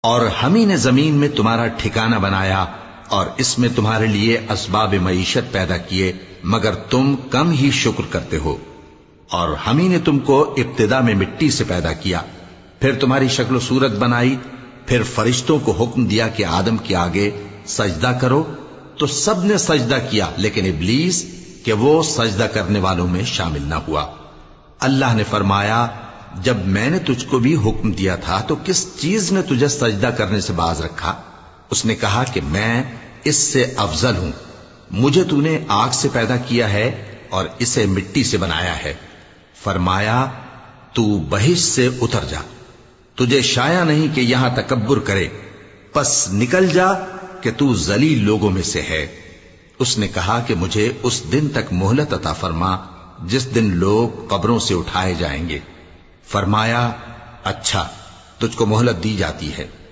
اور ہم ہی نے زمین میں تمہارا ٹھکانہ بنایا اور اس میں تمہارے لیے اسباب معیشت پیدا کیے، مگر تم کم ہی شکر کرتے ہو۔ اور ہم ہی نے تم کو ابتدا میں مٹی سے پیدا کیا، پھر تمہاری شکل و صورت بنائی، پھر فرشتوں کو حکم دیا کہ آدم کے آگے سجدہ کرو، تو سب نے سجدہ کیا لیکن ابلیس کہ وہ سجدہ کرنے والوں میں شامل نہ ہوا۔ اللہ نے فرمایا، جب میں نے تجھ کو بھی حکم دیا تھا تو کس چیز نے تجھے سجدہ کرنے سے باز رکھا؟ اس نے کہا کہ میں اس سے افضل ہوں، مجھے تو نے آگ سے پیدا کیا ہے اور اسے مٹی سے بنایا ہے۔ فرمایا، تو بہشت سے اتر جا، تجھے شایع نہیں کہ یہاں تکبر کرے، پس نکل جا کہ تو ذلیل لوگوں میں سے ہے۔ اس نے کہا کہ مجھے اس دن تک مہلت عطا فرما جس دن لوگ قبروں سے اٹھائے جائیں گے۔ فرمایا، اچھا، تجھ کو مہلت دی جاتی ہے۔